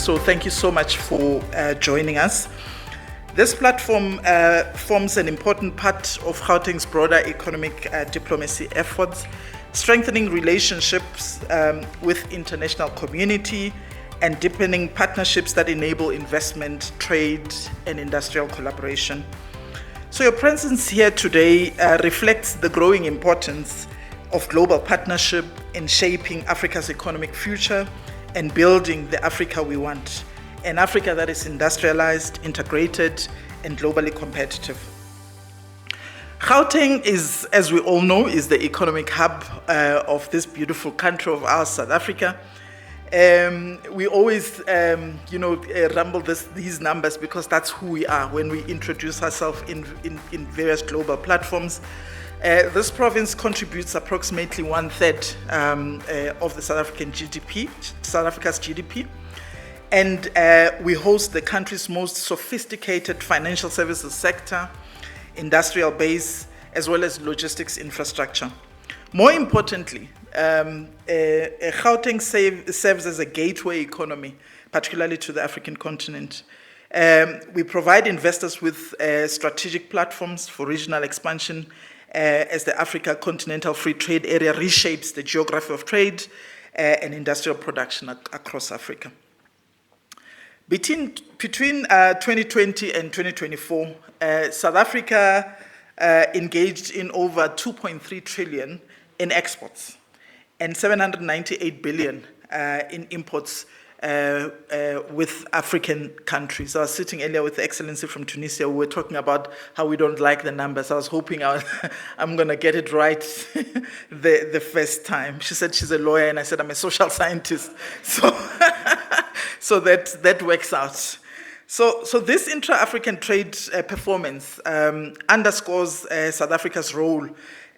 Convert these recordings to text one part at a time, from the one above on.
So thank you so much for joining us. This platform forms an important part of Gauteng's broader economic diplomacy efforts, strengthening relationships with international community and deepening partnerships that enable investment, trade, and industrial collaboration. So your presence here today reflects the growing importance of global partnership in shaping Africa's economic future and building the Africa we want, an Africa that is industrialized, integrated, and globally competitive. Gauteng is, as we all know, is the economic hub of this beautiful country of ours, South Africa. We always, rumble these numbers because that's who we are when we introduce ourselves in various global platforms. This province contributes approximately 1/3 of the South African GDP, South Africa's GDP. And we host the country's most sophisticated financial services sector, industrial base, as well as logistics infrastructure. More importantly, Gauteng serves as a gateway economy, particularly to the African continent. We provide investors with strategic platforms for regional expansion as the Africa Continental Free Trade Area reshapes the geography of trade and industrial production across Africa. Between 2020 and 2024, South Africa engaged in over 2.3 trillion in exports and 798 billion in imports with African countries. I was sitting earlier with the Excellency from Tunisia. We were talking about how we don't like the numbers. I was hoping I'm going to get it right the first time. She said she's a lawyer, and I said I'm a social scientist. So that works out. So this intra-African trade performance underscores South Africa's role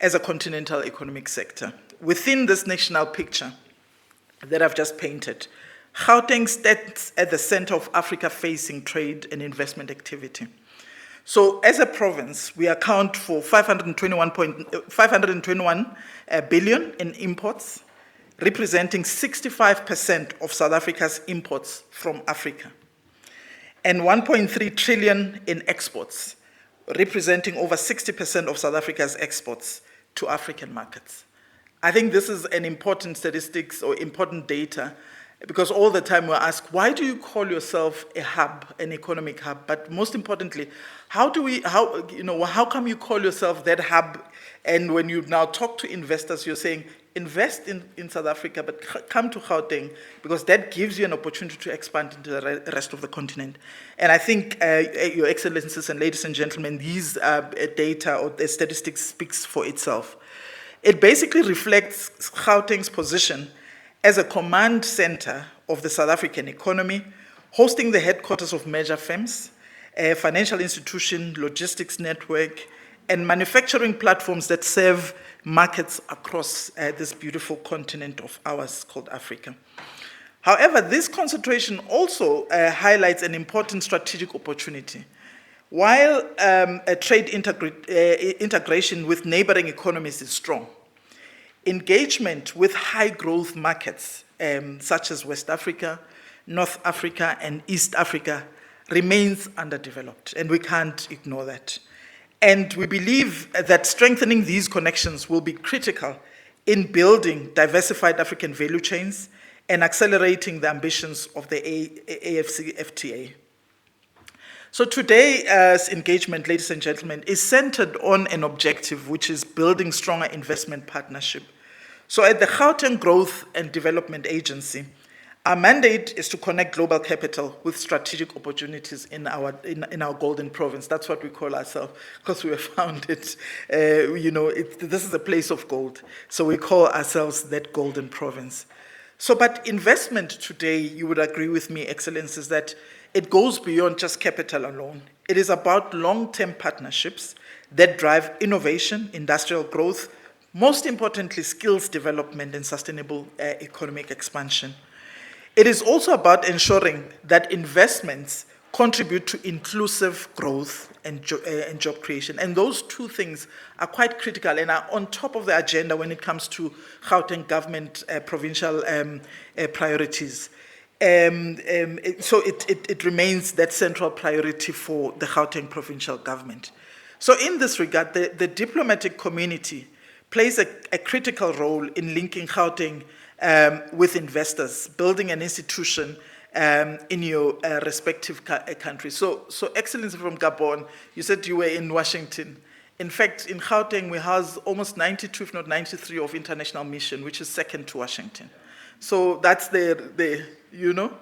as a continental economic sector. Within this national picture that I've just painted, Gauteng stands at the center of Africa-facing trade and investment activity. So as a province, we account for 521 billion in imports, representing 65% of South Africa's imports from Africa, and 1.3 trillion in exports, representing over 60% of South Africa's exports to African markets. I think this is an important statistics or important data, because all the time we're asked, why do you call yourself a hub, an economic hub? But most importantly, how come you call yourself that hub? And when you now talk to investors, you're saying, invest in South Africa, but come to Gauteng, because that gives you an opportunity to expand into the rest of the continent. And I think, Your Excellencies and ladies and gentlemen, these data or the statistics speaks for itself. It basically reflects Gauteng's position as a command center of the South African economy, hosting the headquarters of major firms, a financial institution, logistics network, and manufacturing platforms that serve markets across this beautiful continent of ours called Africa. However, this concentration also highlights an important strategic opportunity. While a trade integration with neighboring economies is strong, engagement with high-growth markets such as West Africa, North Africa, and East Africa remains underdeveloped, and we can't ignore that. And we believe that strengthening these connections will be critical in building diversified African value chains and accelerating the ambitions of the AFCFTA. So today's engagement, ladies and gentlemen, is centered on an objective, which is building stronger investment partnership. So at the Gauteng Growth and Development Agency, our mandate is to connect global capital with strategic opportunities in our golden province. That's what we call ourselves, because we were founded, this is a place of gold. So we call ourselves that golden province. So, but investment today, you would agree with me, Excellencies, that it goes beyond just capital alone. It is about long-term partnerships that drive innovation, industrial growth, most importantly, skills development and sustainable economic expansion. It is also about ensuring that investments contribute to inclusive growth and job creation. And those two things are quite critical and are on top of the agenda when it comes to Gauteng government provincial priorities. it remains that central priority for the Gauteng provincial government. So in this regard, the diplomatic community plays a critical role in linking Gauteng with investors, building an institution in your respective countries. So Excellency from Gabon, you said you were in Washington. In fact, in Gauteng, we house almost 92, if not 93, of international mission, which is second to Washington. So that's the you know,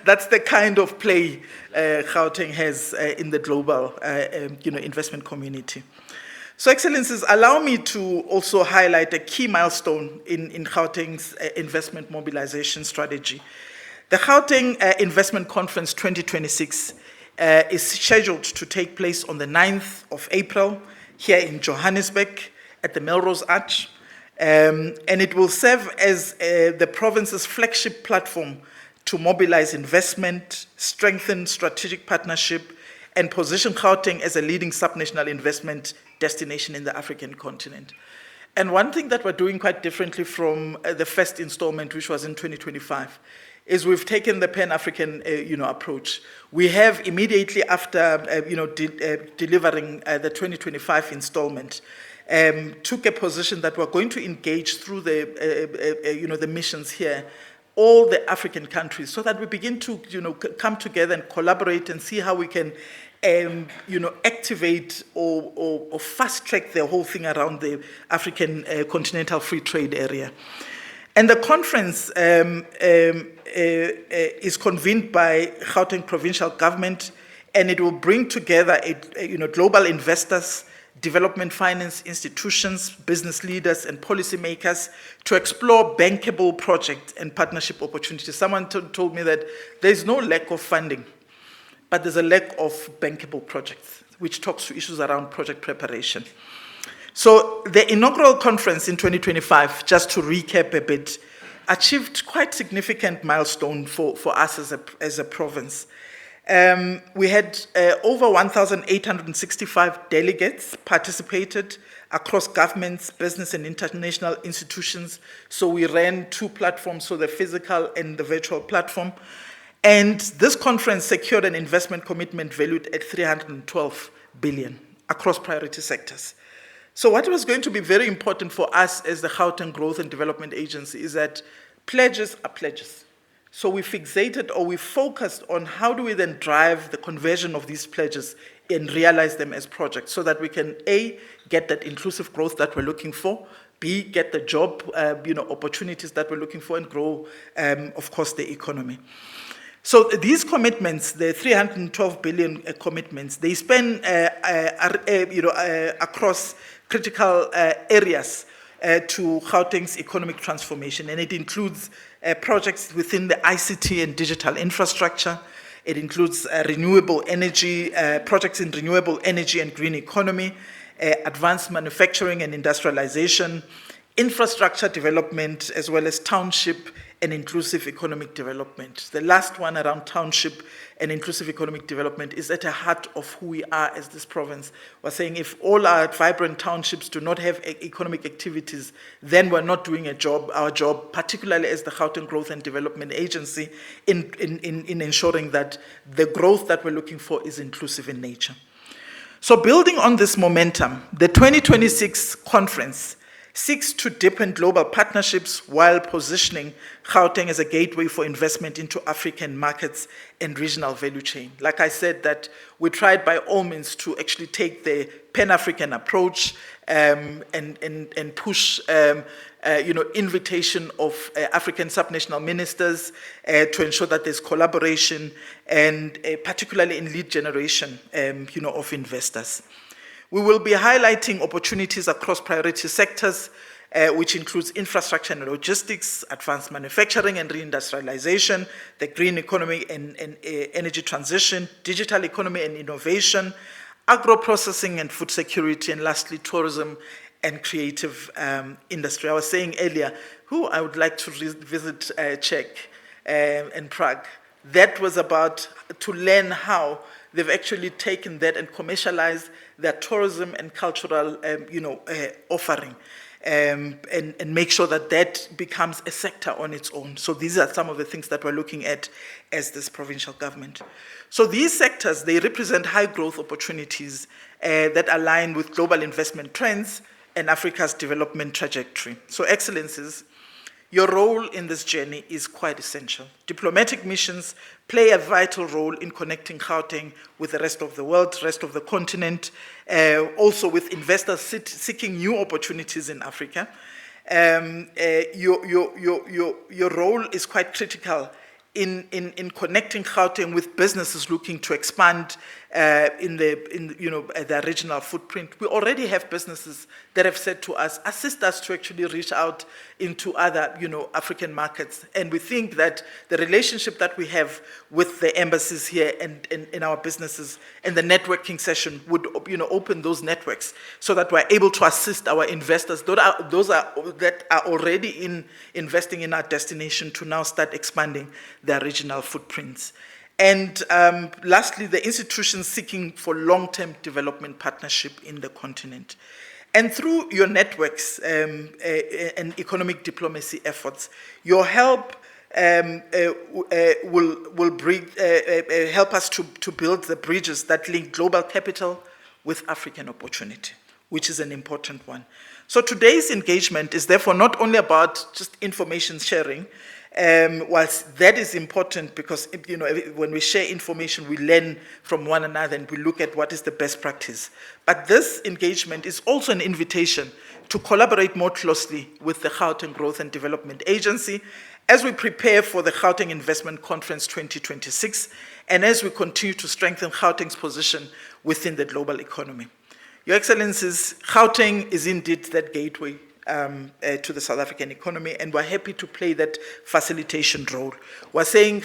that's the kind of play Gauteng has in the global, investment community. So, Excellencies, allow me to also highlight a key milestone in Gauteng's investment mobilization strategy. The Gauteng Investment Conference 2026 is scheduled to take place on the 9th of April here in Johannesburg at the Melrose Arch. And it will serve as the province's flagship platform to mobilize investment, strengthen strategic partnership, and position Gauteng as a leading subnational investment destination in the African continent. And one thing that we're doing quite differently from the first installment, which was in 2025, is we've taken the Pan-African approach. We have immediately after delivering the 2025 installment, took a position that we're going to engage through the missions here, all the African countries, so that we begin to come together and collaborate and see how we can activate or fast track the whole thing around the African continental free trade area. And the conference is convened by Gauteng provincial government, and it will bring together global investors, development finance institutions, business leaders, and policymakers to explore bankable project and partnership opportunities. Someone told me that there's no lack of funding, but there's a lack of bankable projects, which talks to issues around project preparation. So the inaugural conference in 2025, just to recap a bit, achieved quite significant milestone for us as a province. We had over 1,865 delegates participated across governments, business, and international institutions. So we ran two platforms, so the physical and the virtual platform. And this conference secured an investment commitment valued at 312 billion across priority sectors. So what was going to be very important for us as the Gauteng Growth and Development Agency is that pledges are pledges. So we fixated or we focused on how do we then drive the conversion of these pledges and realize them as projects so that we can, A, get that inclusive growth that we're looking for, B, get the job opportunities that we're looking for, and grow, of course, the economy. So these commitments, the 312 billion commitments, they span across critical areas to Gauteng's economic transformation, and it includes projects within the ICT and digital infrastructure. It includes renewable energy, projects in renewable energy and green economy, advanced manufacturing and industrialization, infrastructure development, as well as township and inclusive economic development. The last one around township and inclusive economic development is at the heart of who we are as this province. We're saying if all our vibrant townships do not have economic activities, then we're not doing our job, particularly as the Gauteng Growth and Development Agency, in ensuring that the growth that we're looking for is inclusive in nature. So building on this momentum, the 2026 conference seeks to deepen global partnerships while positioning Gauteng as a gateway for investment into African markets and regional value chain. Like I said, that we tried by all means to actually take the Pan-African approach and push invitation of African subnational ministers to ensure that there's collaboration and particularly in lead generation of investors. We will be highlighting opportunities across priority sectors, which includes infrastructure and logistics, advanced manufacturing and reindustrialization, the green economy and energy transition, digital economy and innovation, agro-processing and food security, and lastly, tourism and creative industry. I was saying earlier, I would like to visit Czech and Prague. That was about to learn how they've actually taken that and commercialized their tourism and cultural offering. and make sure that that becomes a sector on its own. So these are some of the things that we're looking at as this provincial government. So these sectors, they represent high growth opportunities that align with global investment trends and Africa's development trajectory. So Excellencies, your role in this journey is quite essential. Diplomatic missions play a vital role in connecting Gauteng with the rest of the world, rest of the continent, also with investors seeking new opportunities in Africa. Your role is quite critical in connecting Gauteng with businesses looking to expand in their regional footprint. We already have businesses that have said to us, assist us to actually reach out into other, African markets. And we think that the relationship that we have with the embassies here and in our businesses and the networking session would, open those networks so that we're able to assist our investors, that are already investing in our destination, to now start expanding their regional footprints. And lastly, the institutions seeking for long-term development partnership in the continent. And through your networks and economic diplomacy efforts, your help will help us to build the bridges that link global capital with African opportunity, which is an important one. So today's engagement is therefore not only about just information sharing, whilst that is important because, when we share information, we learn from one another and we look at what is the best practice. But this engagement is also an invitation to collaborate more closely with the Gauteng Growth and Development Agency as we prepare for the Gauteng Investment Conference 2026 and as we continue to strengthen Gauteng's position within the global economy. Your Excellencies, Gauteng is indeed that gateway to the South African economy, and we're happy to play that facilitation role. We're saying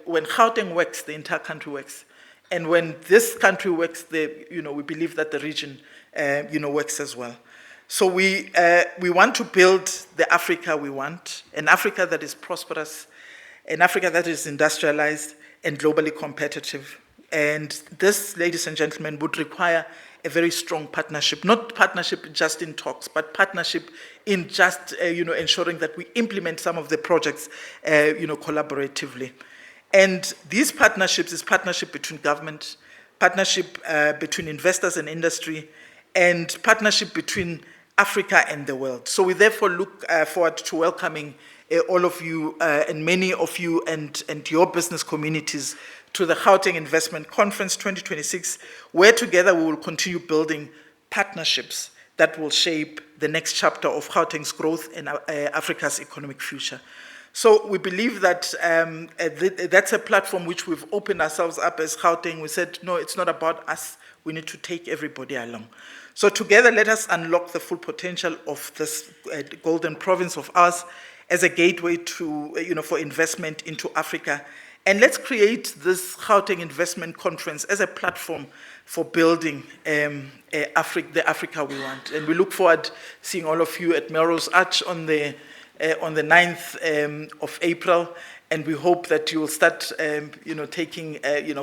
when Gauteng works, the entire country works. And when this country works, we believe that the region works as well. So we want to build the Africa we want, an Africa that is prosperous, an Africa that is industrialized and globally competitive. And this, ladies and gentlemen, would require a very strong partnership, not partnership just in talks, but partnership in just, ensuring that we implement some of the projects, collaboratively. And these partnerships is partnership between government, partnership between investors and industry, and partnership between Africa and the world. So we therefore look forward to welcoming all of you and many of you and your business communities to the Gauteng Investment Conference 2026, where together we will continue building partnerships that will shape the next chapter of Gauteng's growth and Africa's economic future. So we believe that that's a platform which we've opened ourselves up as Gauteng. We said, no, it's not about us. We need to take everybody along. So together, let us unlock the full potential of this golden province of ours as a gateway to, for investment into Africa. And let's create this Gauteng Investment Conference as a platform for building the Africa we want. And we look forward to seeing all of you at Melrose Arch on the 9th of April. And we hope that you will start, taking,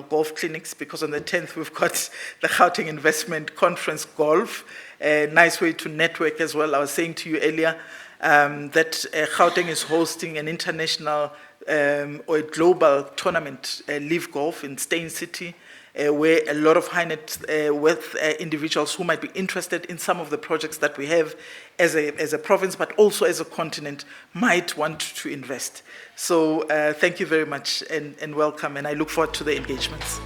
golf clinics, because on the 10th we've got the Gauteng Investment Conference Golf, a nice way to network as well. I was saying to you earlier that Gauteng is hosting an international or a global tournament, Live Golf in Steyn City, where a lot of high net worth individuals who might be interested in some of the projects that we have as a province, but also as a continent, might want to invest. So thank you very much and welcome, and I look forward to the engagements.